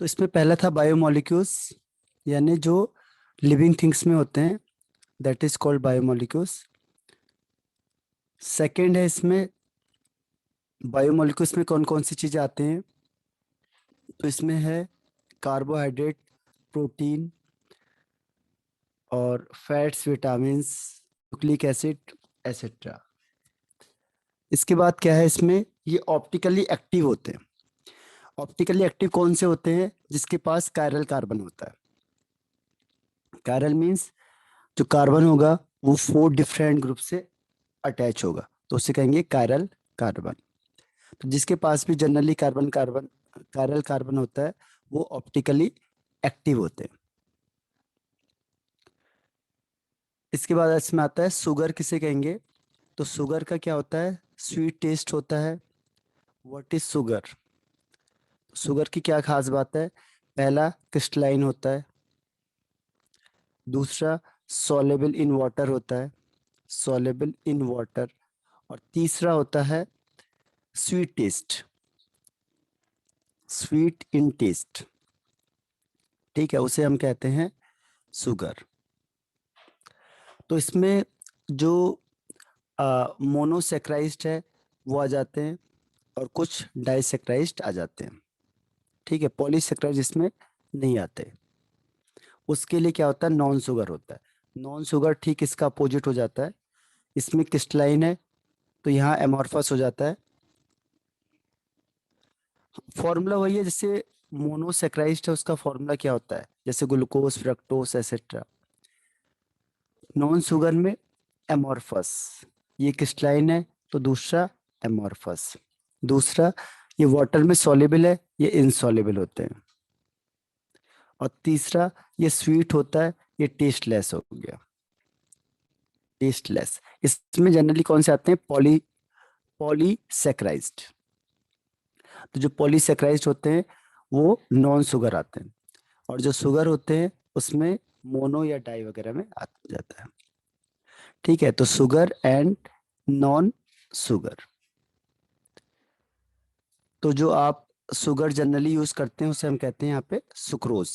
तो इसमें पहला था बायोमोलिक्यूल्स, यानी जो लिविंग थिंग्स में होते हैं, that is called biomolecules. Second है इसमें बायोमोलिक्यूल्स में कौन कौन सी चीज़ें आते हैं। तो इसमें है कार्बोहाइड्रेट, प्रोटीन और fats, vitamins, nucleic acid etcetera. इसके बाद क्या है, इसमें ये ऑप्टिकली एक्टिव होते हैं। ऑप्टिकली एक्टिव कौन से होते हैं? जिसके पास कायरल कार्बन होता है। कायरल मीन्स जो कार्बन होगा वो 4 डिफरेंट ग्रुप से अटैच होगा, तो उसे कहेंगे कायरल कार्बन। तो जिसके पास भी generally carbon carbon chiral carbon होता है वो ऑप्टिकली एक्टिव होते हैं। इसके बाद इसमें आता है शुगर, किसे कहेंगे? तो शुगर का क्या होता है? स्वीट टेस्ट होता है। What is sugar? शुगर की क्या खास बात है? पहला, क्रिस्टलाइन होता है। दूसरा, सॉलेबल इन वाटर होता है, सॉलेबल इन वाटर। और तीसरा होता है sweet taste, sweet in taste. ठीक है, उसे हम कहते हैं शुगर। तो इसमें जो मोनोसेक्राइज्ड है वो आ जाते हैं और कुछ डाइसेक्राइज्ड आ जाते हैं। ठीक है, पॉलीसेक्राइज्ड इसमें नहीं आते। उसके लिए क्या होता है? नॉन शुगर होता है। नॉन शुगर ठीक इसका अपोजिट हो जाता है। इसमें क्रिस्टलाइन है तो यहाँ एमॉर्फस हो जाता है। फॉर्मूला वही है, जैसे मोनोसेक्राइज्ड है उसका फॉर्मूला क्या होता है, जैसे glucose, fructose etcetera. Non sugar में एमॉर्फस, ये क्रिस्टलाइन है तो दूसरा एमॉर्फस। दूसरा, ये वाटर में सॉल्युबल है, ये इनसॉल्युबल होते हैं। और तीसरा, ये स्वीट होता है, ये टेस्टलेस हो गया, टेस्टलेस। इसमें जनरली कौन से आते हैं? पॉलीसेक्राइज्ड। तो जो पॉलीसेक्राइज्ड होते हैं वो नॉन शुगर आते हैं, और जो शुगर होते हैं उसमें मोनो या डाई वगैरह में आ जाता है। ठीक है, तो शुगर एंड नॉन शुगर। तो जो आप शुगर जनरली यूज करते हैं उसे हम कहते हैं यहाँ पे सुक्रोज।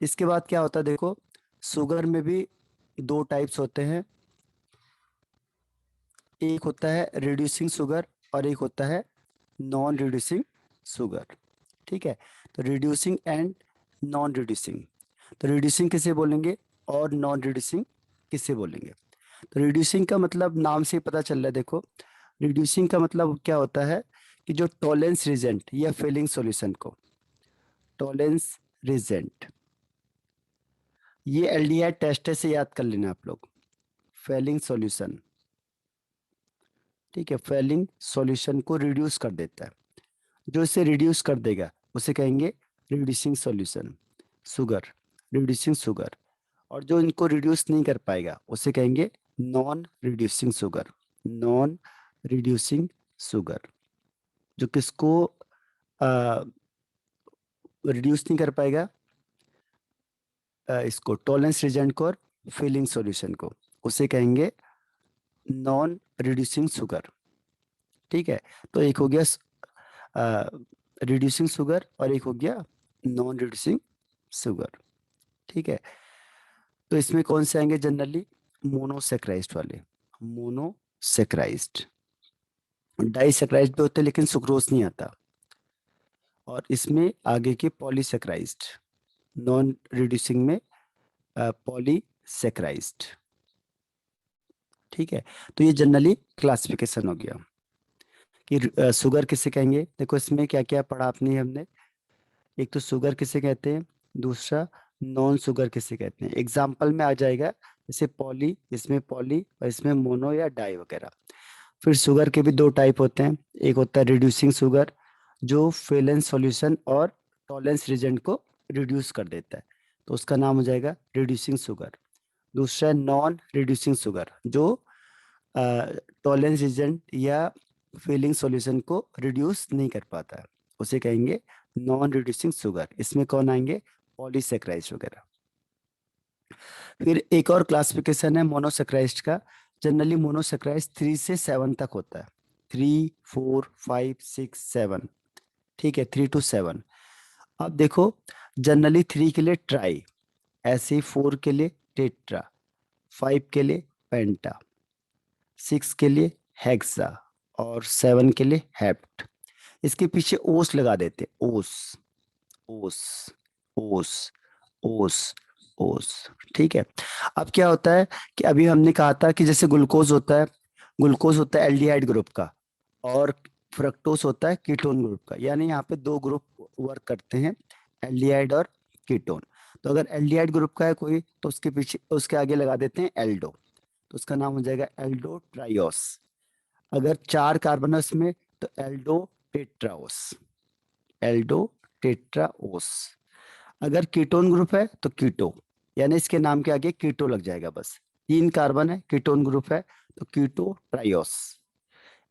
इसके बाद क्या होता है देखो, शुगर में भी 2 टाइप्स होते हैं। एक होता है रिड्यूसिंग शुगर और एक होता है नॉन रिड्यूसिंग शुगर। ठीक है, तो रिड्यूसिंग एंड नॉन रिड्यूसिंग। तो रिड्यूसिंग किसे बोलेंगे और नॉन रिड्यूसिंग किसे बोलेंगे? तो रिड्यूसिंग का मतलब नाम से ही पता चल रहा है। देखो, रिड्यूसिंग का मतलब क्या होता है कि जो टॉलेंस रिजेंट या फेलिंग सॉल्यूशन को, टॉलेंस रिजेंट, ये एलडीआई टेस्ट से याद कर लेना आप लोग। फेलिंग सॉल्यूशन, ठीक है, फेलिंग सॉल्यूशन को रिड्यूस कर देता है। जो इसे रिड्यूस कर देगा उसे कहेंगे reducing solution, sugar, reducing sugar. और जो इनको रिड्यूस नहीं कर पाएगा उसे कहेंगे non reducing sugar, non reducing sugar. जो किसको रिड्यूस नहीं कर पाएगा, इसको टॉलरेंस रीजन को और फिलिंग सॉल्यूशन को, उसे कहेंगे नॉन रिड्यूसिंग शुगर। ठीक है, तो एक हो गया रिड्यूसिंग शुगर और एक हो गया नॉन रिड्यूसिंग शुगर। ठीक है, तो इसमें कौन से आएंगे जनरली? मोनोसेक्राइज्ड वाले, मोनोसेक्राइज्ड। डाइसेक्राइज्ड भी होते हैं लेकिन सुक्रोज नहीं आता। और इसमें आगे के पॉलीसेक्राइज्ड, नॉन रिड्यूसिंग में पॉलीसेक्राइज्ड। ठीक है, तो ये जनरली क्लासिफिकेशन हो गया कि शुगर किसे कहेंगे। देखो इसमें क्या क्या पढ़ा आपने हमने। एक तो शुगर किसे कहते हैं, दूसरा नॉन शुगर किसे कहते हैं। एग्जाम्पल में आ जाएगा जैसे पॉली, इसमें पॉली और इसमें मोनो या डाई वगैरह। फिर शुगर के भी 2 टाइप होते हैं। एक होता है रिड्यूसिंग शुगर, जो फेलेंस सॉल्यूशन और टॉलेंस रीजेंट को रिड्यूस कर देता है, तो उसका नाम हो जाएगा रिड्यूसिंग शुगर। दूसरा है नॉन रिड्यूसिंग शुगर, जो टॉलेंस रीजेंट या फेलिंग सॉल्यूशन को रिड्यूस नहीं कर पाता है, उसे कहेंगे नॉन रिड्यूसिंग शुगर। इसमें कौन आएंगे? पॉलीसेक्राइज वगैरह। फिर एक और क्लासिफिकेशन है मोनोसेक्राइज का। जनरली मोनोसेक्राइज 3 से 7 तक होता है। 3 4 5 6 7, ठीक है, 3 to 7। अब देखो, जनरली 3 के लिए ट्राई, ऐसे ही 4 के लिए टेट्रा, 5 के लिए पेंटा, 6 के लिए हेक्सा और 7 के लिए हेप्ट। इसके पीछे ओस लगा देते, ओस, ओस, ओस, ओस, ओस, ठीक है। अब क्या होता है कि अभी हमने कहा था कि जैसे ग्लूकोज होता है, ग्लूकोज होता है एल्डिहाइड ग्रुप का, और फ्रक्टोज होता है कीटोन ग्रुप का, यानी यहाँ पे दो ग्रुप वर्क करते हैं, एल्डिहाइड और कीटोन। तो अगर एल्डिहाइड ग्रुप का है कोई, तो उसके पीछे, उसके आगे लगा देते हैं एल्डो, तो उसका नाम हो जाएगा एल्डो ट्राइओस। अगर 4 कार्बन है उसमें, तो एल्डो टेट्राओस, एल्डो टेट्राओस। अगर कीटोन ग्रुप है तो कीटो, यानी इसके नाम के आगे कीटो लग जाएगा बस। 3 कार्बन है, कीटोन ग्रुप है, तो कीटो ट्राइओस,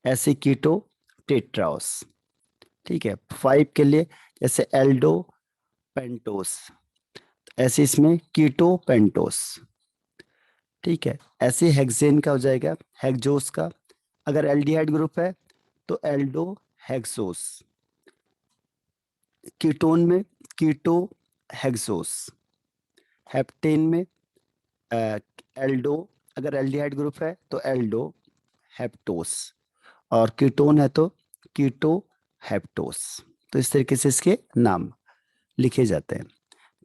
ऐसे कीटो टेट्राओस, ठीक है। 5 के लिए जैसे एल्डो पेंटोस, ऐसे इसमें कीटो पेंटोस, ठीक है। ऐसे हेक्सेन का हो जाएगा हेक्सोस का। अगर एल्डिहाइड ग्रुप है तो एल्डो हेक्सोस, कीटोन में कीटो हेक्सोस, हेप्टेन में एल्डो, अगर एल्डिहाइड ग्रुप है तो एल्डो हेप्टोस, और कीटोन है तो कीटो हेप्टोस। तो इस तरीके से इसके नाम लिखे जाते हैं।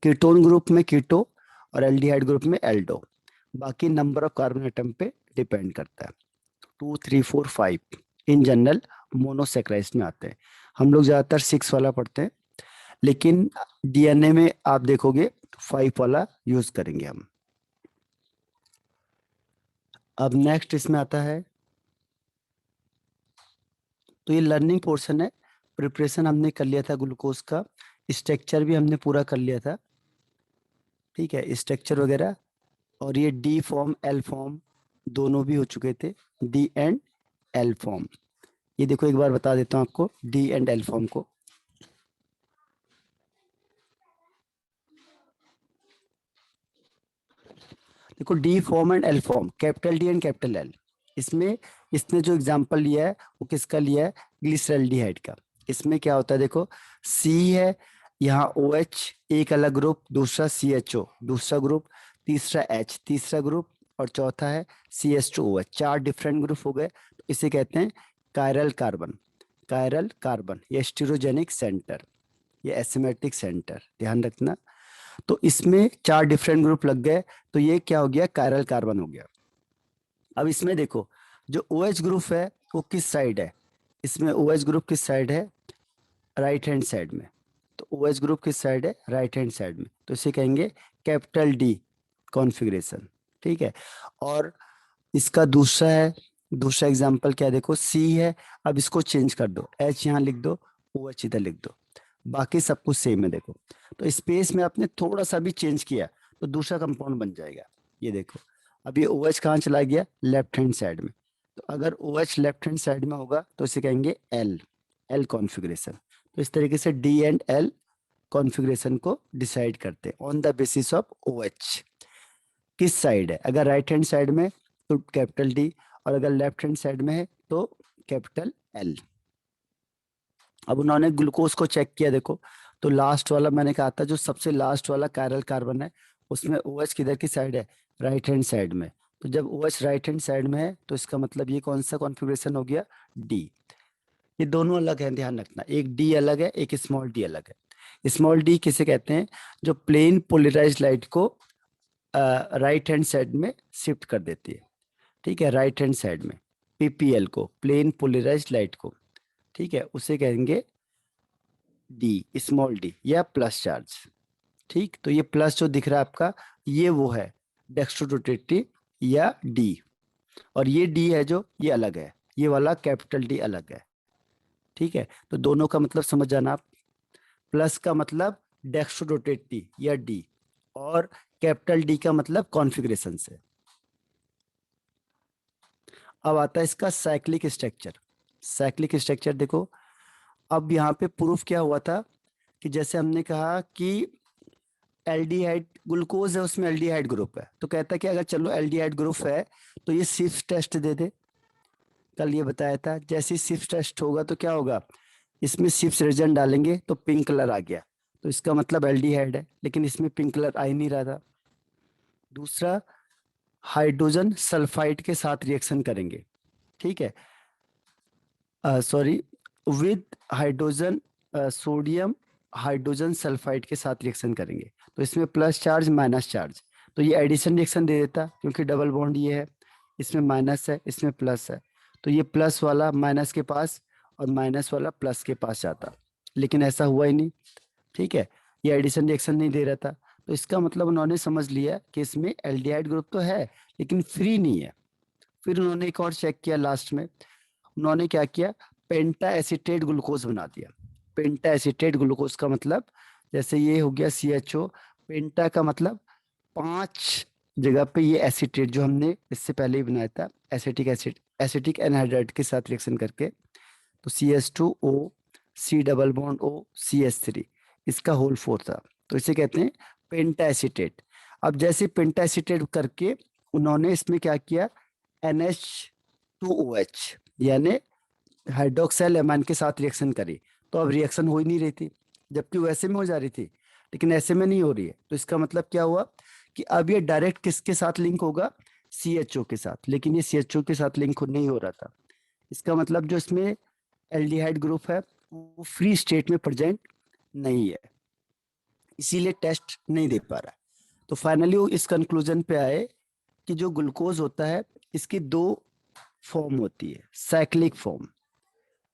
कीटोन ग्रुप में कीटो और एल्डिहाइड ग्रुप में एल्डो। बाकी नंबर ऑफ कार्बन एटम पे डिपेंड करता है। 2 3 4 5 इन जनरल मोनोसेक्राइड्स में आते हैं। हम लोग ज्यादातर 6 वाला पढ़ते हैं, लेकिन डीएनए में आप देखोगे 5 वाला यूज करेंगे हम। अब नेक्स्ट इसमें आता है, तो ये लर्निंग पोर्शन है। प्रिपरेशन हमने कर लिया था ग्लूकोज का, स्ट्रक्चर भी हमने पूरा कर लिया था, ठीक है, स्ट्रक्चर वगैरह। और ये डी फॉर्म एल फॉर्म दोनों भी हो चुके थे, डी एंड एल फॉर्म। ये देखो एक बार बता देता हूँ आपको डी एंड एल फॉर्म को। देखो D form and L form, capital D and capital L. इसमें इसने जो एग्जांपल लिया है वो किसका लिया है, ग्लिसरल्डिहाइड का। इसमें क्या होता है देखो, सी है, यहाँ ओ एच एक अलग ग्रुप, दूसरा सी एच ओ दूसरा ग्रुप, तीसरा एच तीसरा ग्रुप, और चौथा है C S two O H. 4 different group हो गए, तो इसे कहते हैं कायरल कार्बन। कायरल कार्बन, ये स्टीरोजेनिक सेंटर, ये एसिमेट्रिक सेंटर, ध्यान रखना। तो इसमें 4 डिफरेंट ग्रुप लग गए, तो ये क्या हो गया, कायरल कार्बन हो गया। अब इसमें देखो, जो ओ एच ग्रुप है वो किस साइड है, इसमें ओ एच ग्रुप किस साइड है, राइट हैंड साइड में। तो ओ एच ग्रुप किस साइड है, राइट हैंड साइड में, तो इसे कहेंगे कैपिटल डी कॉन्फ़िगरेशन, ठीक है। और इसका दूसरा है, दूसरा एग्जांपल क्या है, देखो सी है, अब इसको चेंज कर दो, एच यहाँ लिख दो, ओ एच इधर लिख दो, बाकी सब कुछ सेम है। देखो, तो स्पेस में आपने थोड़ा सा भी चेंज किया तो दूसरा कंपाउंड बन जाएगा। ये देखो, अब ये ओ एच कहाँ चला गया, लेफ्ट हैंड साइड में। तो अगर O H left hand side में होगा तो इसे कहेंगे एल, एल कॉन्फ़िगरेशन। तो इस तरीके से डी एंड एल कॉन्फ़िगरेशन को डिसाइड करते हैं on the basis of O H, किस साइड है। अगर राइट हैंड साइड में तो कैपिटल डी, और अगर लेफ्ट हैंड साइड में है तो कैपिटल एल। अब उन्होंने ग्लूकोज को चेक किया, देखो, तो लास्ट वाला मैंने कहा था, जो सबसे लास्ट वाला कायरल कार्बन है, उसमें ओ एच किधर की साइड है, राइट हैंड साइड में। तो जब O H right hand side में है तो इसका मतलब ये कौन सा कॉन्फ़िगरेशन हो गया, डी। ये दोनों अलग है, ध्यान रखना, एक डी अलग है, एक स्मॉल डी अलग है। स्मॉल डी किसे कहते हैं, जो प्लेन पोलराइज्ड लाइट को राइट हैंड साइड में शिफ्ट कर देती है, ठीक है, राइट हैंड साइड में, पीपीएल को, प्लेन पोलराइज्ड लाइट को, ठीक है, उसे कहेंगे डी, स्मॉल डी या प्लस चार्ज। ठीक, तो ये प्लस जो दिख रहा है आपका, ये वो है डेक्स्ट्रोरोटेटिव या डी, और ये डी है जो, ये अलग है, ये वाला कैपिटल डी अलग है, ठीक है। तो दोनों का मतलब समझ जाना आप, प्लस का मतलब डेक्स्ट्रोरोटेटिव या डी, और कैपिटल डी का मतलब कॉन्फ़िगरेशन से। अब आता है इसका साइक्लिक स्ट्रक्चर। साइक्लिक स्ट्रक्चर देखो, अब यहाँ पे प्रूफ क्या हुआ था कि जैसे हमने कहा कि एल्डिहाइड ग्लूकोज है, उसमें एल्डिहाइड ग्रुप है, तो कहता है कि अगर चलो एल्डिहाइड ग्रुप है तो ये सिफ्स टेस्ट दे दे, कल ये बताया था, जैसे शिफ्ट टेस्ट होगा तो क्या होगा, इसमें शिफ्ट रिएजेंट डालेंगे तो पिंक कलर आ गया, तो इसका मतलब एल्डिहाइड है, लेकिन इसमें पिंक कलर आ ही नहीं रहा था। दूसरा, हाइड्रोजन सल्फाइड के साथ रिएक्शन करेंगे, ठीक है, sorry, with hydrogen sodium hydrogen sulphide के साथ रिएक्शन करेंगे, तो इसमें प्लस चार्ज माइनस चार्ज, तो ये एडिशन रिएक्शन दे देता क्योंकि डबल बॉन्ड ये है, इसमें माइनस है इसमें प्लस है, तो ये प्लस वाला माइनस के पास और माइनस वाला प्लस के पास जाता, लेकिन ऐसा हुआ ही नहीं, ठीक है, ये एडिशन रिएक्शन नहीं दे रहा था, तो इसका मतलब उन्होंने समझ लिया कि इसमें एल्डिहाइड ग्रुप तो है लेकिन फ्री नहीं है। फिर उन्होंने एक और चेक किया लास्ट में, उन्होंने क्या किया, पेंटा एसिटेट ग्लूकोज बना दिया। पेंटा एसिटेट ग्लूकोज का मतलब, जैसे ये हो गया CHO, पेंटा का मतलब 5 जगह पे ये एसिटेट जो हमने इससे पहले ही बनाया था, एसिटिक एसिड एसिटिक एनहाइड्राइड के साथ रिएक्शन करके, तो CH2O C double bond O CH3, इसका होल 4 था, तो इसे कहते हैं पेंटा एसिटेट। अब जैसे पेंटा एसिटेट करके उन्होंने इसमें क्या किया, NH2OH यानी हाइड्रोक्साइल एमाइन के साथ रिएक्शन करी, तो अब रिएक्शन हो ही नहीं रही थी, जबकि वो ऐसे में हो जा रही थी, लेकिन ऐसे में नहीं हो रही है, तो इसका मतलब क्या हुआ कि अब ये डायरेक्ट किसके साथ लिंक होगा, CHO के साथ, लेकिन ये CHO के साथ लिंक नहीं हो रहा था। इसका मतलब जो इसमें एल्डिहाइड ग्रुप है वो फ्री स्टेट में प्रेजेंट नहीं है, इसीलिए टेस्ट नहीं दे पा रहा। तो फाइनली वो इस कंक्लूजन पे आए कि जो ग्लूकोज होता है इसकी 2 फॉर्म होती है, साइक्लिक फॉर्म।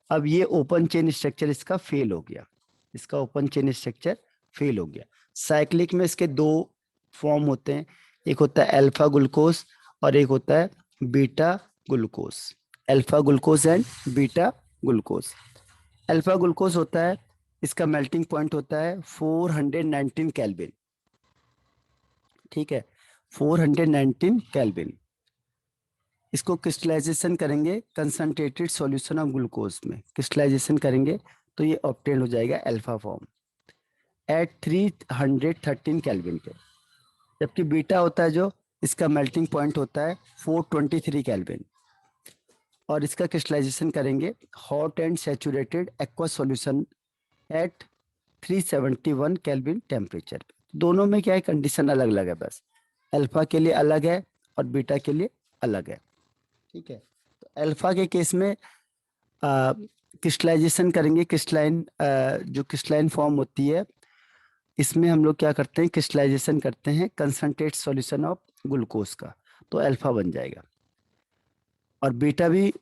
अब ये ओपन चेन स्ट्रक्चर इसका फेल हो गया, इसका ओपन चेन स्ट्रक्चर फेल हो गया। साइक्लिक में इसके 2 फॉर्म होते हैं, एक होता है अल्फा ग्लूकोज और एक होता है beta glucose. Alpha glucose and beta glucose. Alpha glucose होता है, इसका मेल्टिंग पॉइंट होता है 419 केल्विन, ठीक है, 419 केल्विन। इसको क्रिस्टलाइजेशन करेंगे कंसंट्रेटेड सॉल्यूशन ऑफ ग्लूकोज में, क्रिस्टलाइजेशन करेंगे तो ये ऑब्टेन हो जाएगा अल्फा फॉर्म एट 313 केल्विन पे। जबकि बीटा होता है जो, इसका मेल्टिंग पॉइंट होता है 423 केल्विन, और इसका क्रिस्टलाइजेशन करेंगे hot and saturated aqua solution at 371 kelvin temperature पे। दोनों में क्या है, कंडीशन अलग अलग है, बस अल्फा के लिए अलग है और बीटा के लिए अलग है, ठीक है। तो अल्फा के केस में क्रिस्टलाइजेशन करेंगे, क्रिस्टलाइन जो क्रिस्टलाइन फॉर्म होती है इसमें हम लोग क्या करते हैं, क्रिस्टलाइजेशन करते हैं कंसंट्रेट सॉल्यूशन ऑफ ग्लूकोज का, तो अल्फा बन जाएगा। और बीटा भी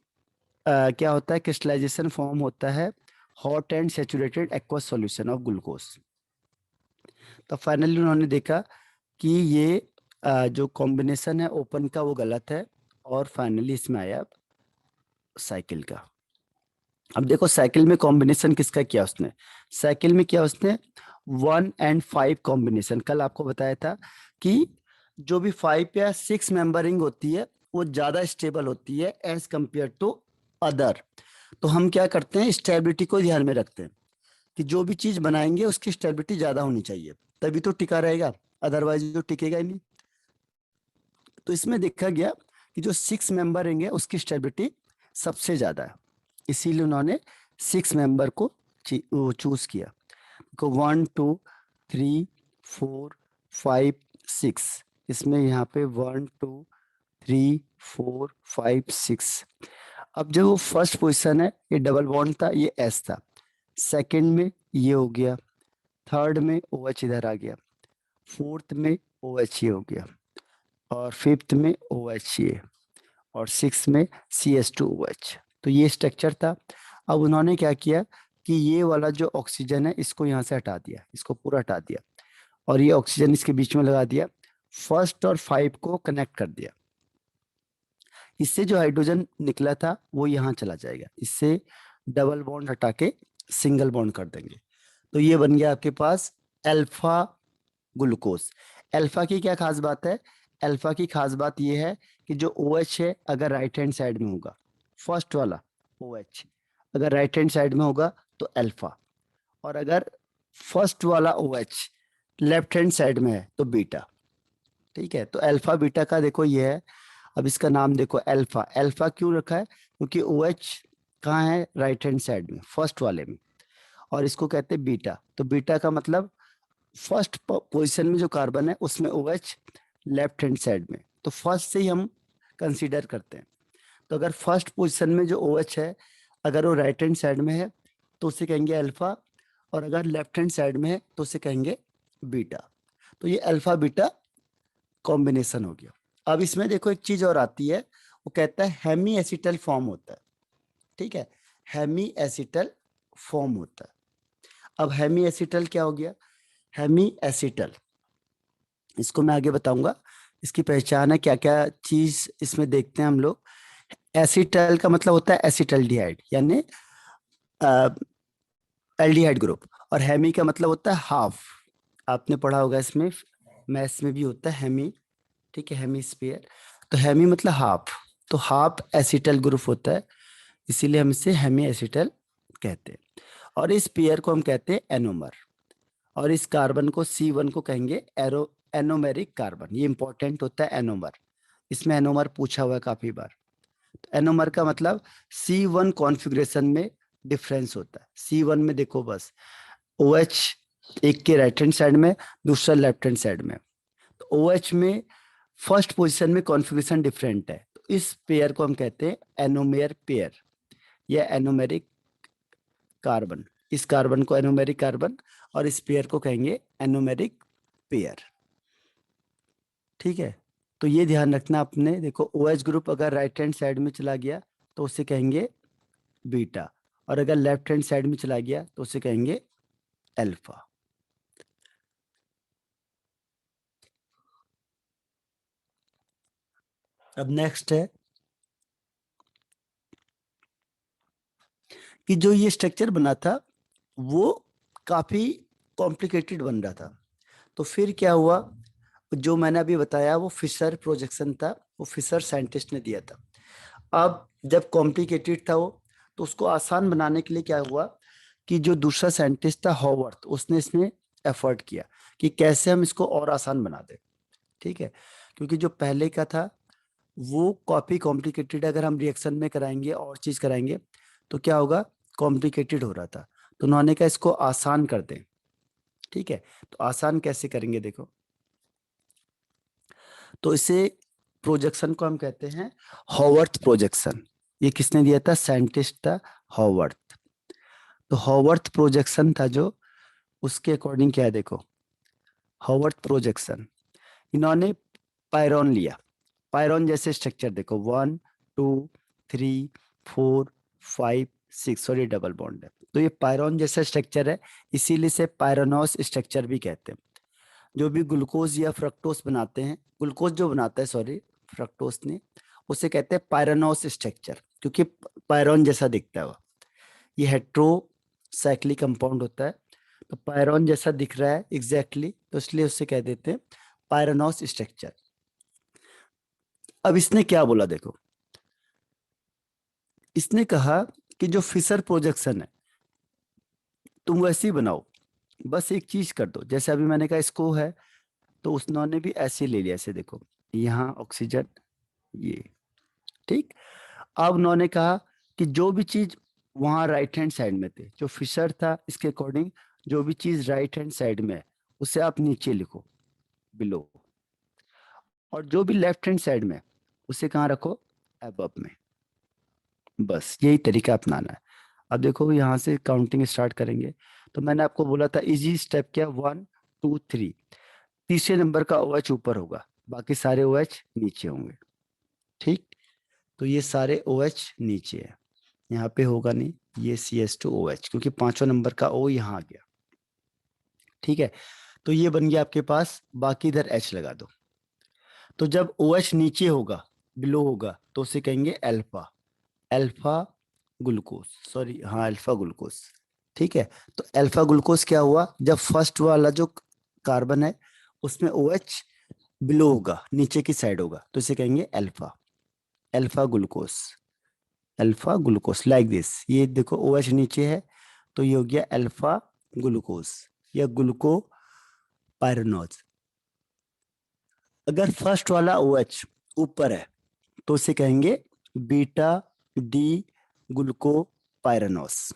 क्या होता है, क्रिस्टलाइजेशन फॉर्म होता है hot and saturated aqua solution of glucose. तो फाइनली उन्होंने देखा कि ये जो कॉम्बिनेशन है ओपन का वो गलत है, और फाइनली इसमें आया साइकिल का। अब देखो साइकिल में कॉम्बिनेशन किसका किया उसने, साइकिल में किया उसने 1 and 5 कॉम्बिनेशन। कल आपको बताया था कि जो भी 5 या 6 मेंबरिंग होती है वो ज्यादा स्टेबल होती है एज कंपेयर टू अदर। तो हम क्या करते हैं, स्टेबिलिटी को ध्यान में रखते हैं कि जो भी चीज बनाएंगे उसकी स्टेबिलिटी ज्यादा होनी चाहिए, तभी तो टिका रहेगा, अदरवाइज तो टिकेगा ही नहीं। तो इसमें देखा गया कि जो 6 मेंबर रहेंगे उसकी स्टेबिलिटी सबसे ज्यादा है, इसीलिए उन्होंने 6 मेंबर को चूज किया। को 1 2 3 4 5 6, इसमें यहाँ पे 1 2 3 4 5 6। अब जो फर्स्ट पोजीशन है ये डबल बॉन्ड था, ये एस था, सेकंड में ये हो गया, थर्ड में OH इधर आ गया, फोर्थ में OH ये हो गया, और फिफ्थ में OH ये, और सिक्स में CH2OH। तो ये स्ट्रक्चर था। अब उन्होंने क्या किया कि ये वाला जो ऑक्सीजन है इसको यहाँ से हटा दिया, इसको पूरा हटा दिया, और ये ऑक्सीजन इसके बीच में लगा दिया, फर्स्ट और 5 को कनेक्ट कर दिया। इससे जो हाइड्रोजन निकला था वो यहाँ चला जाएगा, इससे डबल बॉन्ड हटा के सिंगल बॉन्ड कर देंगे, तो ये बन गया आपके पास अल्फा ग्लूकोज। अल्फा की क्या खास बात है, अल्फा की खास बात ये है कि जो OH है अगर राइट हैंड साइड में होगा, फर्स्ट वाला OH अगर राइट हैंड साइड में होगा तो अल्फा, और अगर फर्स्ट वाला OH लेफ्ट हैंड साइड में है तो बीटा, ठीक है। तो अल्फा बीटा का देखो ये है। अब इसका नाम देखो अल्फा, अल्फा क्यों रखा है, क्योंकि ओ एच कहाँ है, राइट हैंड साइड में, फर्स्ट वाले में, और इसको कहते हैं बीटा। तो बीटा का मतलब फर्स्ट पोजीशन में जो कार्बन है उसमें O H left hand side में, तो फर्स्ट से ही हम कंसीडर करते हैं। तो अगर फर्स्ट पोजीशन में जो ओ एच है अगर वो राइट हैंड साइड में है तो उसे कहेंगे अल्फा, और अगर लेफ्ट हैंड साइड में है तो उसे कहेंगे बीटा। तो ये अल्फा बीटा कॉम्बिनेशन हो गया। अब इसमें देखो एक चीज और आती है, वो कहता है हेमी एसिटल फॉर्म होता है। ठीक है, हेमी एसिटल फॉर्म होता है। अब हेमी एसिटल क्या हो गया, हेमी एसिटल, इसको मैं आगे बताऊंगा। इसकी पहचान है, क्या क्या चीज इसमें देखते हैं हम लोग। एसिटल का मतलब होता है एसिटल्डिहाइड, यानी एल्डिहाइड ग्रुप, और हेमी का मतलब होता है हाफ। आपने पढ़ा होगा इसमें, मैथ्स में भी होता है हेमी। ठीक है, हेमी स्फीयर, तो हेमी मतलब हाफ, तो हाफ एसिटल ग्रुप होता है, इसीलिए हम इसे हेमी एसिटल कहते हैं। और इस पेयर को हम कहते हैं एनोमर, और इस कार्बन को C1 को कहेंगे एनोमेरिक कार्बन। ये इंपॉर्टेंट होता है एनोमर, इसमें एनोमर पूछा हुआ है काफी बार। तो एनोमर का मतलब C1 कॉन्फ़िगरेशन में डिफरेंस होता है। C1 में देखो बस OH एक के राइट हैंड साइड में, दूसरा लेफ्ट हैंड साइड में, तो OH में फर्स्ट पोजीशन में कॉन्फ़िगरेशन डिफरेंट है, तो इस पेयर को हम कहते हैं एनोमेयर पेयर या एनोमेरिक कार्बन। इस कार्बन को एनोमेरिक कार्बन, और इस पेयर को कहेंगे एनोमेरिक पेयर। ठीक है, तो ये ध्यान रखना आपने। देखो OH ग्रुप अगर राइट हैंड साइड में चला गया तो उसे कहेंगे बीटा, और अगर लेफ्ट हैंड साइड में चला गया तो उसे कहेंगे अल्फा। अब नेक्स्ट है कि जो ये स्ट्रक्चर बना था वो काफी कॉम्प्लिकेटेड बन रहा था, तो फिर क्या हुआ, जो मैंने अभी बताया वो फिशर प्रोजेक्शन था, वो फिशर साइंटिस्ट ने दिया था। अब जब कॉम्प्लिकेटेड था वो, तो उसको आसान बनाने के लिए क्या हुआ कि जो दूसरा साइंटिस्ट था हॉवर्थ, उसने इसमें एफर्ट किया कि कैसे हम इसको और आसान बना दें। ठीक है, क्योंकि जो पहले का था वो काफी कॉम्प्लिकेटेड, अगर हम रिएक्शन में कराएंगे और चीज कराएंगे तो क्या होगा, कॉम्प्लिकेटेड हो रहा था। तो उन्होंने कहा इसको आसान कर दें। ठीक है, तो आसान कैसे करेंगे देखो, तो इसे प्रोजेक्शन को हम कहते हैं हॉवर्थ प्रोजेक्शन। ये किसने दिया था, साइंटिस्ट था हॉवर्थ। तो हॉवर्थ प्रोजेक्शन था जो, उसके अकॉर्डिंग क्या है देखो, हॉवर्थ प्रोजेक्शन, इन्होंने पायरॉन लिया। पायरॉन जैसे स्ट्रक्चर देखो, 1 2 3 4 5 6, और ये डबल बॉन्ड है, तो ये पायरॉन जैसा स्ट्रक्चर है, इसीलिए इसे पायरोनोस स्ट्रक्चर भी कहते हैं। जो भी ग्लूकोज या फ्रक्टोस बनाते हैं, ग्लूकोज जो बनाता है सॉरी, फ्रक्टोस ने, उसे कहते हैं पायरोनोस स्ट्रक्चर, क्योंकि पायरॉन जैसा दिखता है वो। ये हेट्रो साइक्लिक कंपाउंड होता है, तो पायरॉन जैसा दिख रहा है एग्जैक्टली, तो इसलिए उससे कह देते हैं पायरोनोस स्ट्रक्चर। अब इसने क्या बोला देखो, इसने कहा कि जो फिशर प्रोजेक्शन है तुम वैसे ही बनाओ, बस एक चीज कर दो, जैसे अभी मैंने कहा इसको है, तो उन्होंने भी ऐसे ले लिया, ऐसे देखो यहाँ ऑक्सीजन, ये। ठीक, अब उन्होंने कहा कि जो भी चीज वहां राइट हैंड साइड में थे, जो फिशर था इसके अकॉर्डिंग, जो भी चीज राइट हैंड साइड में है उसे आप नीचे लिखो, बिलो, और जो भी लेफ्ट हैंड साइड में है उसे कहाँ रखो, अबव में। बस यही तरीका अपनाना है। अब देखो यहाँ से काउंटिंग स्टार्ट करेंगे, तो मैंने आपको बोला था इजी स्टेप क्या, 1 2 3, तीसरे नंबर का OH ऊपर होगा, बाकी सारे OH नीचे होंगे। ठीक, तो ये सारे OH नीचे है, यहाँ पे होगा नहीं, ये CH2OH, क्योंकि पांचवा नंबर का O यहाँ आ गया। ठीक है, तो ये बन गया आपके पास, बाकी इधर H लगा दो। तो जब OH नीचे होगा, बिलो होगा, तो उसे कहेंगे अल्फा, अल्फा ग्लूकोज, सॉरी हाँ अल्फा ग्लूकोज। ठीक है, तो अल्फा ग्लूकोज क्या हुआ, जब फर्स्ट वाला जो कार्बन है उसमें OH बिलो होगा, नीचे की साइड होगा, तो इसे कहेंगे alpha, alpha glucose, alpha glucose like this. ये देखो OH नीचे है, तो ये हो गया अल्फा ग्लूकोज या ग्लूको पायरनोज। अगर फर्स्ट वाला OH ऊपर है तो उसे कहेंगे बीटा डी ग्लूकोपाइरानोस।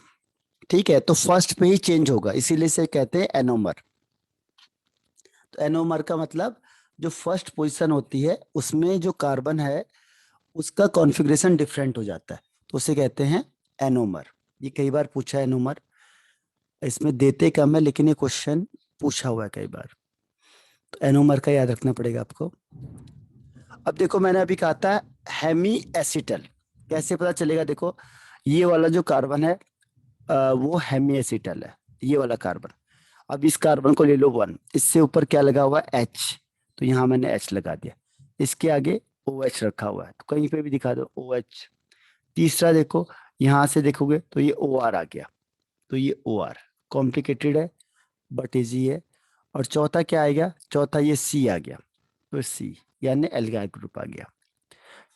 ठीक है, तो फर्स्ट पे ही चेंज होगा, इसीलिए से कहते हैं एनोमर। तो एनोमर का मतलब जो फर्स्ट पोजीशन होती है उसमें जो कार्बन है उसका कॉन्फ़िगरेशन डिफरेंट हो जाता है, तो उसे कहते हैं एनोमर। ये कई बार पूछा है एनोमर, इसमें देते कम है लेकिन ये क्वेश्चन पूछा हुआ है कई बार, तो एनोमर का याद रखना पड़ेगा आपको। अब देखो मैंने अभी कहा था हेमी एसिटल, कैसे पता चलेगा? देखो ये वाला जो कार्बन है वो हेमी एसिटल है, ये वाला कार्बन। अब इस कार्बन को ले लो 1, इससे ऊपर क्या लगा हुआ है? H, तो यहाँ मैंने H लगा दिया, इसके आगे OH रखा हुआ है, तो कहीं पे भी दिखा दो OH। तीसरा देखो, यहाँ से देखोगे तो ये OR आ गया, तो ये OR कॉम्प्लिकेटेड है बट इजी है। और चौथा क्या आएगा? चौथा ये C आ गया, तो C यानी एल्गाइल ग्रुप आ गया।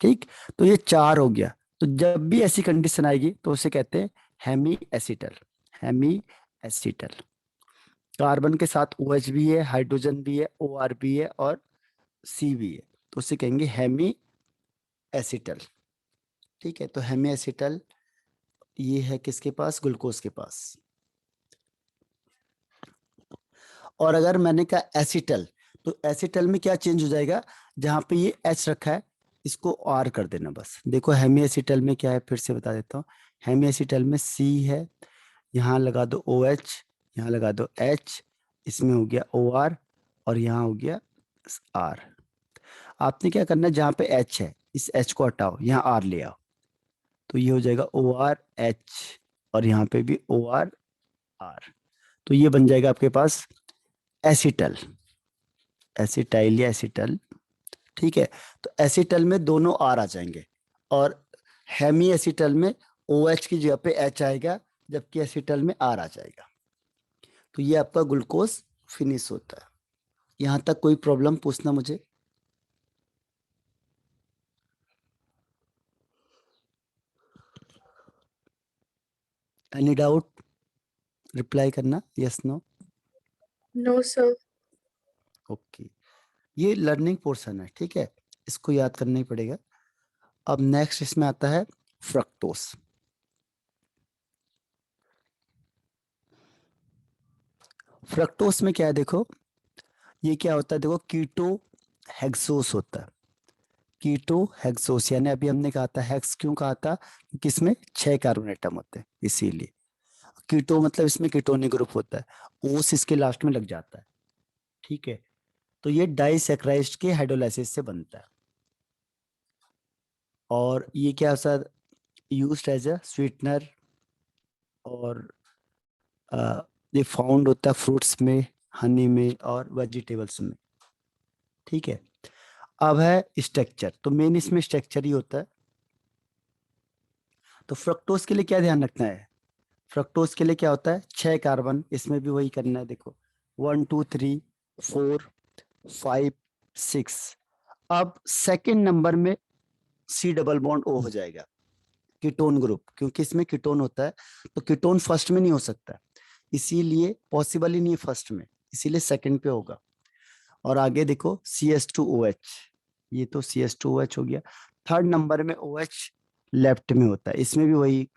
ठीक, तो ये 4 हो गया। तो जब भी ऐसी कंडीशन आएगी तो उसे कहते हैं hemiacetal. Hemiacetal, carbon के साथ OH भी है, हाइड्रोजन भी है, OR भी है और C भी है, तो उसे कहेंगे हेमी एसिटल। ठीक है, तो हेमी एसिटल ये है किसके पास? ग्लूकोज के पास। और अगर मैंने कहा एसिटल, तो एसिटल में क्या चेंज हो जाएगा? जहां पे ये H रखा है इसको R कर देना बस। देखो हेमी एसिटल में क्या है, फिर से बता देता हूँ। हेमी एसिटल में C है, यहाँ लगा दो OH, यहाँ लगा दो H, इसमें हो गया OR और यहाँ हो गया R। आपने क्या करना है, जहाँ पे H है इस H को हटाओ, यहाँ R ले आओ, तो ये हो जाएगा ORH और यहाँ पे भी ORR, तो ये बन जाएगा आपके पास एसिटल, एसिटाइल या एसिटल। ठीक है, तो एसिटल में दोनों आर आ जाएंगे और हेमी एसिटल में OH की जगह पे H आएगा, जबकि एसिटल में R आ जाएगा। तो ये आपका ग्लूकोज फिनिश होता है। यहां तक कोई प्रॉब्लम पूछना मुझे? Any doubt? रिप्लाई करना yes no. No sir. Okay, ये लर्निंग पोर्शन है, ठीक है, इसको याद करना ही पड़ेगा। अब नेक्स्ट इसमें आता है फ्रक्टोस। फ्रक्टोस में क्या है? देखो ये क्या होता है, देखो कीटो हेक्सोस होता है। कीटो हेक्सोस यानी अभी हमने कहा था हेक्स, क्यों कहा था? क्योंकि इसमें 6 कार्बन एटम होते हैं इसीलिए। कीटो मतलब इसमें कीटोनिक ग्रुप होता है, ओस इसके लास्ट में लग जाता है। ठीक है, तो ये डाइसैकराइड के हाइड्रोलाइसिस से बनता है। और ये क्या sir used as a sweetener, और ये फाउंड होता है फ्रूट्स में, हनी में और वेजिटेबल्स में। ठीक है, अब है स्ट्रक्चर, तो मेन इसमें स्ट्रक्चर ही होता है। तो फ्रक्टोज के लिए क्या ध्यान रखना है? फ्रक्टोज के लिए क्या होता है? 6 कार्बन, इसमें भी वही करना है। देखो 1 2 3 4 5 6। अब सेकंड नंबर में C डबल बॉन्ड O हो जाएगा, कीटोन ग्रुप, क्योंकि इसमें कीटोन होता है, तो कीटोन फर्स्ट में नहीं हो सकता, इसीलिए पॉसिबल ही नहीं है फर्स्ट में, इसीलिए सेकंड पे होगा। और आगे देखो CH2OH, ये तो CH2OH हो गया। थर्ड नंबर में OH लेफ्ट में होता है, इसमें भी वही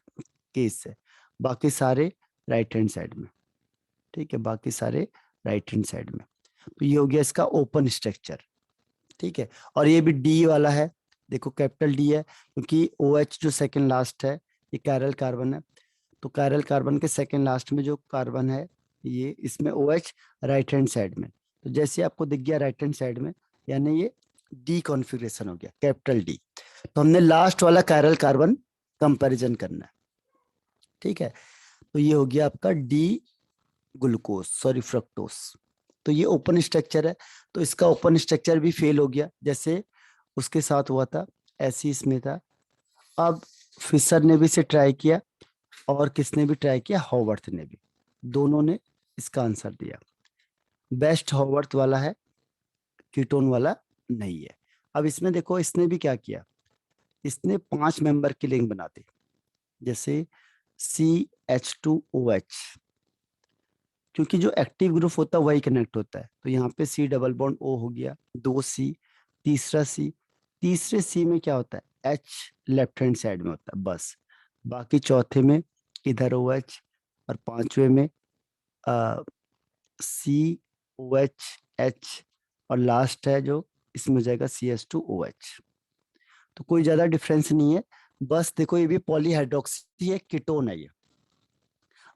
केस है, बाकी सारे राइट हैंड साइड में। ठीक है, बाकी सारे राइट हैंड साइड में। तो ये हो गया इसका ओपन स्ट्रक्चर। ठीक है, और ये भी डी वाला है, देखो कैपिटल डी है, क्योंकि OH जो सेकंड लास्ट है ये कायरल कार्बन है, तो कायरल कार्बन के सेकंड लास्ट में जो कार्बन है ये, इसमें OH राइट हैंड साइड में, तो जैसे आपको दिख गया राइट हैंड साइड में, यानी ये डी कॉन्फ़िगरेशन हो गया, कैपिटल डी। तो हमने लास्ट वाला कायरल कार्बन कंपैरिजन करना है। ठीक है, तो ये हो गया आपका डी ग्लूकोज, सॉरी फ्रक्टोस। तो ये ओपन स्ट्रक्चर है, तो इसका ओपन स्ट्रक्चर भी फेल हो गया, जैसे उसके साथ हुआ था ऐसे ही इसमें था। अब फिशर ने भी इसे ट्राई किया और किसने भी ट्राई किया, हॉवर्थ ने भी, दोनों ने इसका आंसर दिया। बेस्ट हॉवर्थ वाला है, कीटोन वाला नहीं है। अब इसमें देखो इसने भी क्या किया, इसने 5 मेंबर की लिंक बना दी, जैसे CH2OH, क्योंकि जो एक्टिव ग्रुप होता है वही कनेक्ट होता है, तो यहाँ पे C डबल बॉन्ड O हो गया, 2 C, तीसरा C, तीसरे C में क्या होता है एच लेफ्ट हैंड साइड में होता है बस। बाकी चौथे में इधर ओ एच, और पांचवे में सी ओ एच एच, और लास्ट है जो इसमें हो जाएगा C H two O H. तो कोई ज्यादा डिफरेंस नहीं है, बस देखो ये भी पॉलीहाइड्रोक्सी है, कीटोन है ये।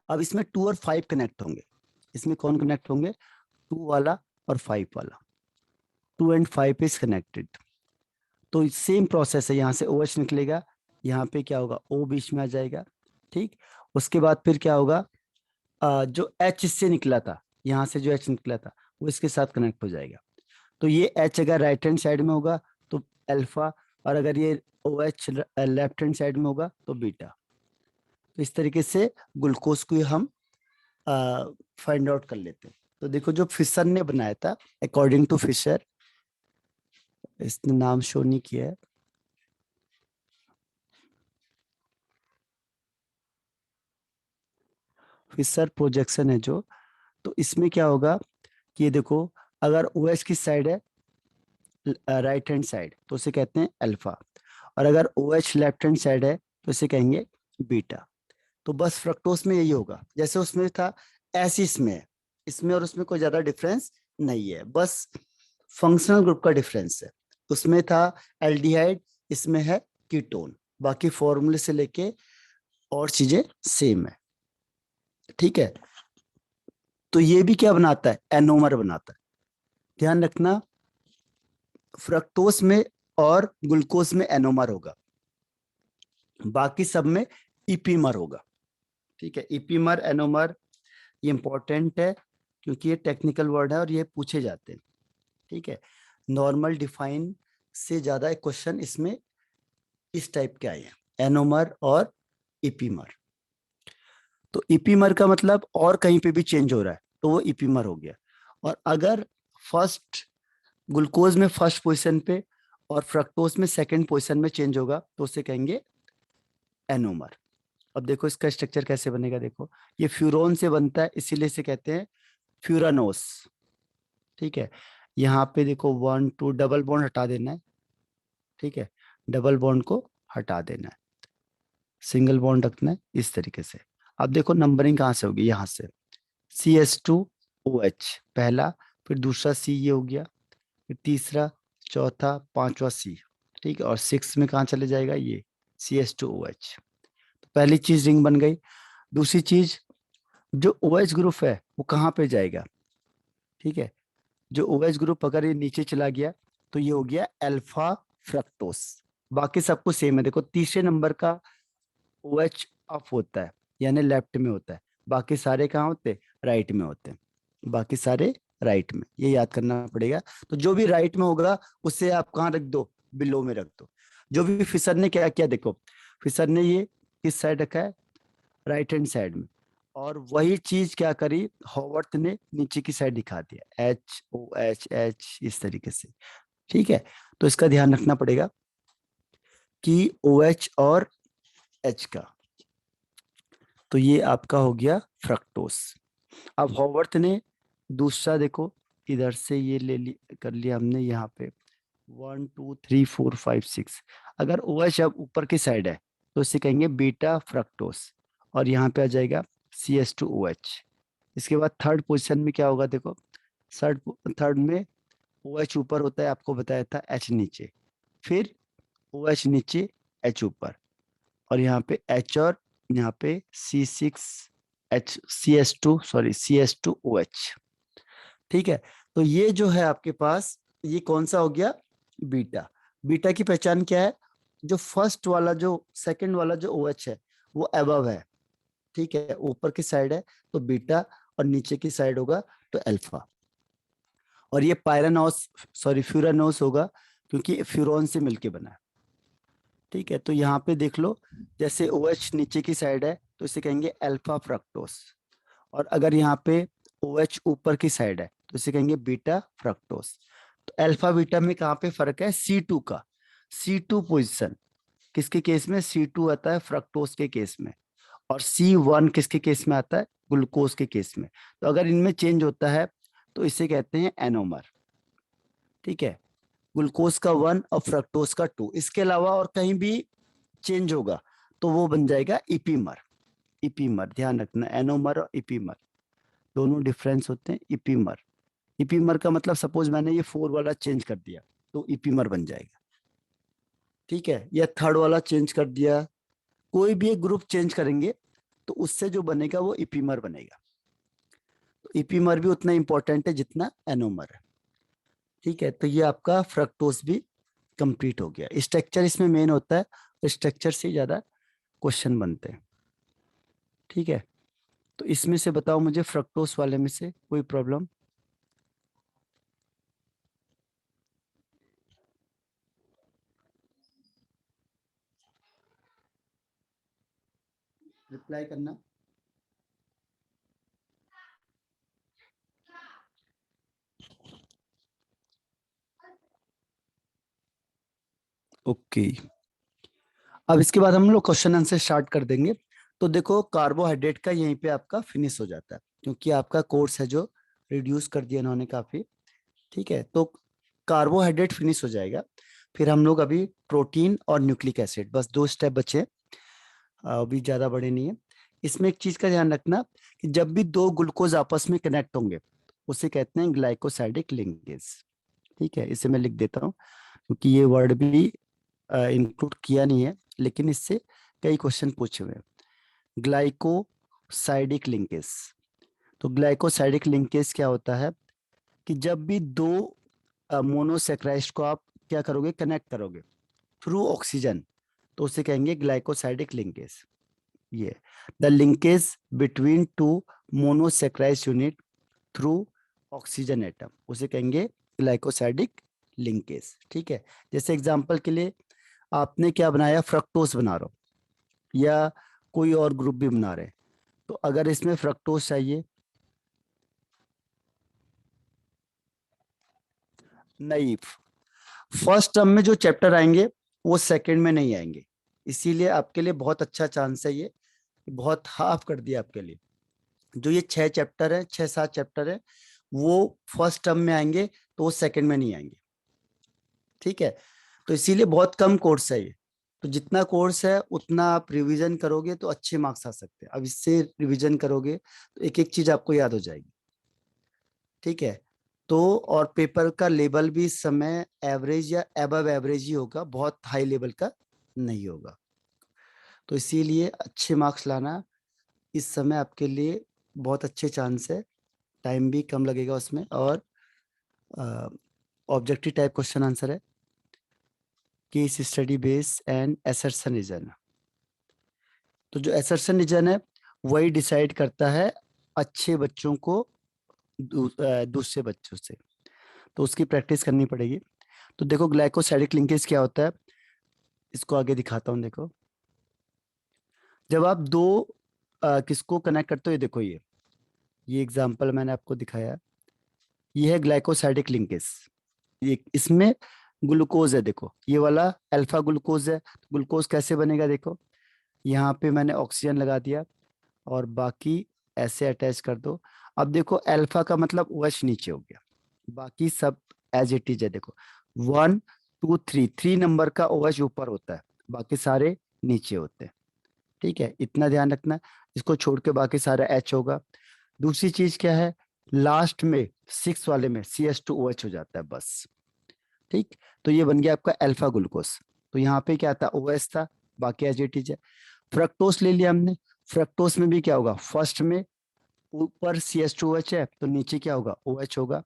अब इसमें 2 और 5 कनेक्ट होंगे। इसमें कौन कनेक्ट होंगे? 2 वाला और 5 वाला। 2 एंड 5 इज कनेक्टेड। तो सेम प्रोसेस है, यहाँ से ओ एच निकलेगा, यहाँ पे क्या होगा, ओ बीच में आ जाएगा। ठीक, उसके बाद फिर क्या होगा, जो एच इससे निकला था, यहाँ से जो एच निकला था वो इसके साथ कनेक्ट हो जाएगा। तो ये एच अगर राइट हैंड साइड में होगा तो अल्फा, और अगर ये O H left hand side में होगा तो बीटा। तो इस तरीके से ग्लूकोज को हम फाइंड आउट कर लेते हैं। तो देखो जो फिशर ने बनाया था, अकॉर्डिंग टू फिशर, इसने नाम शो नहीं किया है, फिशर प्रोजेक्शन है जो। तो इसमें क्या होगा कि ये देखो, अगर ओ एच की साइड है राइट हैंड साइड तो उसे कहते हैं अल्फा, और अगर O H left hand side है तो इसे कहेंगे बीटा। तो बस फ्रक्टोज में यही होगा, जैसे उसमें था ऐसे इसमें है। इसमें और उसमें कोई ज्यादा डिफरेंस नहीं है, बस फंक्शनल ग्रुप का डिफरेंस है। उसमें था एल्डिहाइड, इसमें है कीटोन। बाकी फॉर्मूले से लेके और चीजें सेम है। ठीक है, तो ये भी क्या बनाता है, एनोमर बनाता है। ध्यान रखना, फ्रक्टोज में और ग्लूकोज में एनोमर होगा, बाकी सब में इपीमर होगा। ठीक है, इपीमर एनोमर ये इंपॉर्टेंट है क्योंकि ये टेक्निकल वर्ड है और ये पूछे जाते हैं। ठीक है, नॉर्मल डिफाइन से ज्यादा क्वेश्चन इसमें इस टाइप के आए हैं, एनोमर और इपीमर। तो इपीमर का मतलब और कहीं पे भी चेंज हो रहा है तो वो इपीमर हो गया। और अगर फर्स्ट ग्लूकोज में फर्स्ट पोजीशन पे और फ्रक्टोज में सेकंड पोजीशन में चेंज होगा तो उसे कहेंगे एनोमर। अब देखो इसका स्ट्रक्चर कैसे बनेगा, देखो ये फ्यूरोन से बनता है इसीलिए इसे कहते हैं फ्यूरानोस। ठीक है, यहाँ पे देखो 1 2 डबल बॉन्ड हटा देना है। ठीक है, डबल बॉन्ड को हटा देना है, सिंगल बॉन्ड रखना है इस तरीके से। अब देखो नंबरिंग कहाँ से होगी, यहाँ से C S two O H पहला, फिर दूसरा सी ये हो गया, फिर तीसरा, चौथा, पांचवा सी। ठीक है, और सिक्स में कहाँ चले जाएगा, ये C S two O H. तो पहली चीज रिंग बन गई। दूसरी चीज, जो ओ एच ग्रुप है वो कहाँ पे जाएगा। ठीक है, जो ओ एच ग्रुप अगर ये नीचे चला गया तो ये हो गया अल्फा फ्रक्टोस। बाकी सब कुछ सेम है, देखो तीसरे नंबर का ओ एच अप होता है यानी लेफ्ट में होता है, बाकी सारे कहाँ होते हैं, राइट में होते हैं। बाकी सारे राइट में, ये याद करना पड़ेगा। तो जो भी राइट में होगा उसे आप कहाँ रख दो, बिलो में रख दो। जो भी फिशर ने क्या किया, देखो फिशर ने ये किस साइड रखा है, राइट हैंड साइड में, और वही चीज क्या करी हॉवर्थ ने नीचे की साइड दिखा दिया, एच ओ एच एच इस तरीके से। ठीक है, तो इसका ध्यान रखना पड़ेगा कि ओ एच और एच का। तो ये आपका हो गया फ्रक्टोस। अब हॉवर्थ ने दूसरा देखो, इधर से ये ले ली कर लिया हमने यहाँ पे 1 2 3 4 5 6। अगर ओ एच अब ऊपर की साइड है तो इसे कहेंगे बीटा फ्रक्टोस, और यहाँ पे आ जाएगा C S two O H. इसके बाद थर्ड पोजीशन में क्या होगा, देखो थर्ड थर्ड में ओ एच ऊपर होता है, आपको बताया था, एच नीचे, फिर ओ एच नीचे, एच ऊपर, और यहाँ पे एच, और यहाँ पे C six H C S two, sorry C S two O H. ठीक है, तो ये जो है आपके पास, ये कौन सा हो गया, बीटा। बीटा की पहचान क्या है, जो फर्स्ट वाला जो सेकंड वाला जो ओ एच है वो अबव है। ठीक है, ऊपर की साइड है तो बीटा, और नीचे की साइड होगा तो अल्फा। और ये पायरानोस, सॉरी फ्यूरानोस होगा क्योंकि फ्यूरॉन से मिलके बना है। ठीक है, तो यहाँ पे देख लो, जैसे ओ एच नीचे की साइड है तो इसे कहेंगे अल्फा फ्रक्टोस, और अगर यहाँ पे ओ एच ऊपर की साइड है तो इसे कहेंगे बीटा फ्रक्टोस। तो अल्फा बीटा में कहाँ पे फर्क है, सी टू का, सी टू पोजिशन किसके केस में, सी टू आता है फ्रक्टोस के केस में, और सी वन किसके केस में आता है, ग्लूकोज के केस में। तो अगर इनमें चेंज होता है तो इसे कहते हैं एनोमर। ठीक है, ग्लूकोज का 1 और फ्रक्टोज का 2, इसके अलावा और कहीं भी चेंज होगा तो वो बन जाएगा इपीमर। इपीमर ध्यान रखना, एनोमर और इपीमर दोनों डिफरेंस होते हैं। इपीमर, इपीमर का मतलब सपोज मैंने ये 4 वाला चेंज कर दिया तो इपीमर बन जाएगा, ठीक है, या थर्ड वाला चेंज कर दिया, कोई भी एक ग्रुप चेंज करेंगे तो उससे जो बनेगा वो इपीमर बनेगा। तो इपीमर भी उतना इंपॉर्टेंट है जितना एनोमर है, ठीक है। तो ये आपका फ्रक्टोज भी कंप्लीट हो गया। स्ट्रक्चर इसमें मेन होता है, स्ट्रक्चर से ज्यादा क्वेश्चन बनते हैं, ठीक है। तो इसमें से बताओ मुझे फ्रक्टोज वाले में से कोई प्रॉब्लम? रिप्लाई करना। ओके, अब इसके बाद हम लोग क्वेश्चन आंसर स्टार्ट कर देंगे। तो देखो कार्बोहाइड्रेट का यहीं पे आपका फिनिश हो जाता है, क्योंकि आपका कोर्स है जो रिड्यूस कर दिया इन्होंने काफी, ठीक है। तो कार्बोहाइड्रेट फिनिश हो जाएगा, फिर हम लोग अभी प्रोटीन और न्यूक्लिक एसिड, बस 2 स्टेप बचे हैं, अभी ज्यादा बड़े नहीं है। इसमें एक चीज का ध्यान रखना कि जब भी 2 ग्लूकोज आपस में कनेक्ट होंगे उसे कहते हैं ग्लाइकोसाइडिक लिंकेज, ठीक है। इसे मैं लिख देता हूँ क्योंकि ये वर्ड भी इंक्लूड किया नहीं है, लेकिन इससे कई क्वेश्चन पूछे हुए हैं। ग्लाइकोसाइडिक लिंकेज, तो ग्लाइकोसाइडिक लिंकेज क्या होता है कि जब भी 2 मोनोसेक्राइड को आप क्या करोगे, कनेक्ट करोगे थ्रू ऑक्सीजन, तो उसे कहेंगे ग्लाइकोसाइडिक लिंकेज। ये the linkage between 2 monosaccharide unit through oxygen atom, उसे कहेंगे ग्लाइकोसाइडिक लिंकेज, ठीक है। जैसे एग्जांपल के लिए आपने क्या बनाया, फ्रक्टोज बना रहे हो या कोई और ग्रुप भी बना रहे हैं, तो अगर इसमें फ्रक्टोज चाहिए, नहीं, फर्स्ट टर्म में जो चैप्टर आएंगे वो सेकंड में नहीं आएंगे, इसीलिए आपके लिए बहुत अच्छा चांस है ये, बहुत हाफ कर दिया आपके लिए। जो ये 6 चैप्टर है, 6-7 चैप्टर है, वो फर्स्ट टर्म में आएंगे तो वो सेकंड में नहीं आएंगे, ठीक है। तो इसीलिए बहुत कम कोर्स है ये, तो जितना कोर्स है उतना आप रिवीजन करोगे तो अच्छे मार्क्स आ सकते हैं। अब इससे रिवीजन करोगे तो एक एक चीज आपको याद हो जाएगी, ठीक है। तो और पेपर का लेवल भी इस समय एवरेज या एबव एवरेज ही होगा, बहुत हाई लेवल का नहीं होगा। तो इसीलिए अच्छे मार्क्स लाना इस समय आपके लिए बहुत अच्छे चांस है, टाइम भी कम लगेगा उसमें, और ऑब्जेक्टिव टाइप क्वेश्चन आंसर है, case study base and assertion reason. तो जो असर्शन रीजन है वही डिसाइड करता है अच्छे बच्चों को दूसरे बच्चों से, तो उसकी प्रैक्टिस करनी पड़ेगी। तो देखो ग्लाइकोसाइडिक लिंकेज क्या होता है, इसको आगे दिखाता हूँ। देखो जब आप 2 किसको कनेक्ट करते हो, ये देखो ये एग्जांपल मैंने आपको दिखाया, ये है ग्लाइकोसाइडिक लिंकेज। ये इसमें ग्लूकोज है, देखो ये वाला अल्फा ग्लूकोज है, तो ग्लूकोज कैसे बनेगा, देखो यहाँ पे मैंने ऑक्सीजन लगा दिया और बाकी ऐसे अटैच कर दो। अब देखो अल्फा का मतलब OH नीचे हो गया, बाकी सब एज इट इज है। देखो 1 2 3, 3 नंबर का OH ऊपर होता है, बाकी सारे नीचे होते हैं, ठीक है, इतना ध्यान रखना। इसको छोड़ के बाकी सारा H होगा। दूसरी चीज क्या है, लास्ट में 6 वाले में CH2OH हो जाता है बस, ठीक। तो ये बन गया आपका अल्फा ग्लूकोज। तो यहाँ पे क्या था, OH था, बाकी एज इट इज है। फ्रक्टोस ले लिया हमने, फ्रक्टोस में भी क्या होगा, फर्स्ट में ऊपर CH2OH है तो नीचे क्या होगा, OH होगा।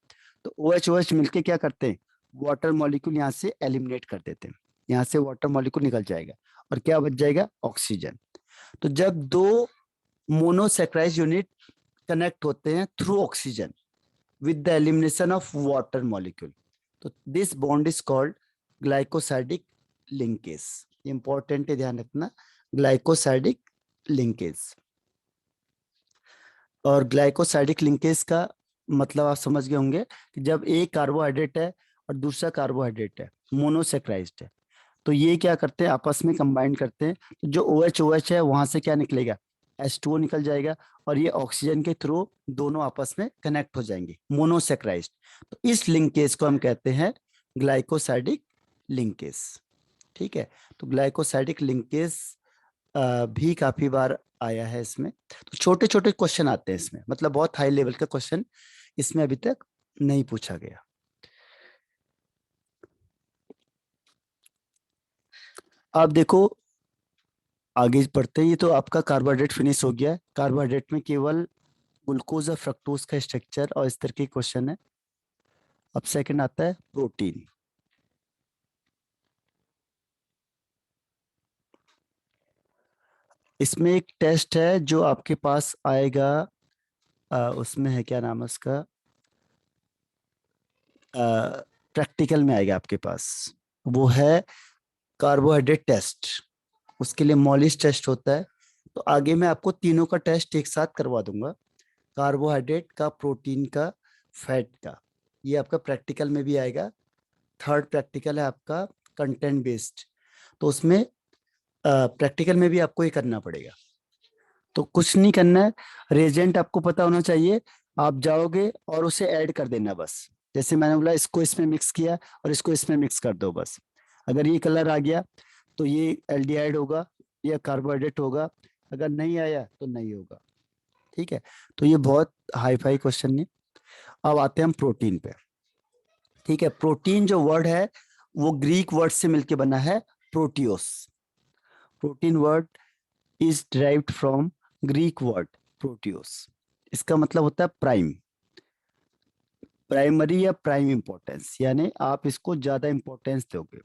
तो OH मिलके क्या करते हैं, वाटर मॉलिक्यूल यहाँ से एलिमिनेट कर देते हैं, यहाँ से वाटर मॉलिक्यूल निकल जाएगा और क्या बच जाएगा, ऑक्सीजन। तो जब 2 मोनोसेक्राइड यूनिट कनेक्ट होते हैं through oxygen with the elimination of water molecule, तो this bond is called glycosidic linkage. Important है, ध्यान रखना, ग्लाइकोसाइडिक लिंकेज। और ग्लाइकोसाइडिक लिंकेज का मतलब आप समझ गए होंगे कि जब एक कार्बोहाइड्रेट है और दूसरा कार्बोहाइड्रेट है, मोनोसेक्राइज्ड है, तो ये क्या करते हैं, आपस में कंबाइन करते हैं, तो जो OH है वहां से क्या निकलेगा, H2O निकल जाएगा, और ये ऑक्सीजन के थ्रू दोनों आपस में कनेक्ट हो जाएंगे, मोनोसेक्राइज्ड। तो इस लिंकेज को हम कहते हैं ग्लाइकोसाइडिक लिंकेज। ठीक है, तो ग्लाइकोसाइडिक लिंकेज भी काफी बार आया है इसमें। तो छोटे छोटे क्वेश्चन आते हैं इसमें, मतलब बहुत हाई लेवल का क्वेश्चन इसमें अभी तक नहीं पूछा गया। आप देखो आगे बढ़ते हैं, ये तो आपका कार्बोहाइड्रेट फिनिश हो गया है। कार्बोहाइड्रेट में केवल ग्लूकोज और फ्रक्टोज का स्ट्रक्चर और इस तरह के क्वेश्चन है। अब सेकंड आता है प्रोटीन। इसमें एक टेस्ट है जो आपके पास आएगा, उसमें है क्या नाम है उसका, प्रैक्टिकल में आएगा आपके पास, वो है कार्बोहाइड्रेट टेस्ट। उसके लिए मॉलिस टेस्ट होता है। तो आगे मैं आपको तीनों का टेस्ट एक साथ करवा दूंगा, कार्बोहाइड्रेट का, प्रोटीन का, फैट का। ये आपका प्रैक्टिकल में भी आएगा। थर्ड प्रैक्टिकल है आपका कंटेंट बेस्ड, तो उसमें प्रैक्टिकल में भी आपको ये करना पड़ेगा। तो कुछ नहीं करना है, रिएजेंट आपको पता होना चाहिए। आप जाओगे और उसे ऐड कर देना बस। जैसे मैंने बोला इसको इसमें मिक्स किया और इसको इसमें मिक्स कर दो बस। अगर ये कलर आ गया तो ये एल्डिहाइड होगा या कार्बोहाइड्रेट होगा, अगर नहीं आया तो नहीं होगा। ठीक है, तो ये बहुत हाई फाई क्वेश्चन नहीं। अब आते हैं हम प्रोटीन पे। ठीक है, प्रोटीन जो वर्ड है वो ग्रीक वर्ड से मिलके बना है, proteios. Protein word is derived from Greek word proteios. इसका मतलब होता है प्राइम, प्राइमरी या प्राइम इंपॉर्टेंस, यानी आप इसको ज्यादा इंपॉर्टेंस दोगे,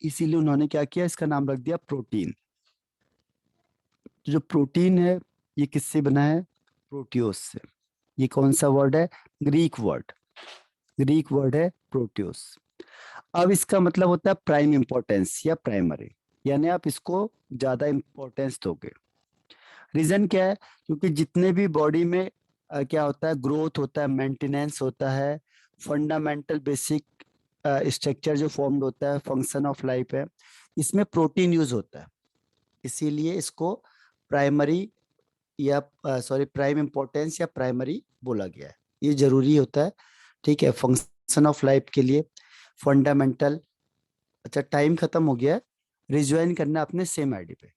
इसीलिए उन्होंने क्या किया, इसका नाम रख दिया प्रोटीन। जो प्रोटीन है ये किससे बना है, प्रोटियोस से। ये कौन सा वर्ड है, ग्रीक वर्ड, ग्रीक वर्ड है प्रोटियोस। अब इसका मतलब होता है प्राइम इंपॉर्टेंस या प्राइमरी, यानी आप इसको ज्यादा इंपॉर्टेंस दोगे। रीजन क्या है, क्योंकि जितने भी बॉडी में क्या होता है, ग्रोथ होता है, मेंटेनेंस होता है, फंडामेंटल बेसिक स्ट्रक्चर जो फॉर्म्ड होता है, फंक्शन ऑफ लाइफ है, इसमें प्रोटीन यूज होता है। इसीलिए इसको प्राइमरी या सॉरी प्राइम इंपॉर्टेंस या प्राइमरी बोला गया है। ये जरूरी होता है। ठीक है, फंक्शन ऑफ लाइफ के लिए, फंडामेंटल। अच्छा टाइम खत्म हो गया है, रिज्वाइन करना अपने सेम आईडी पे।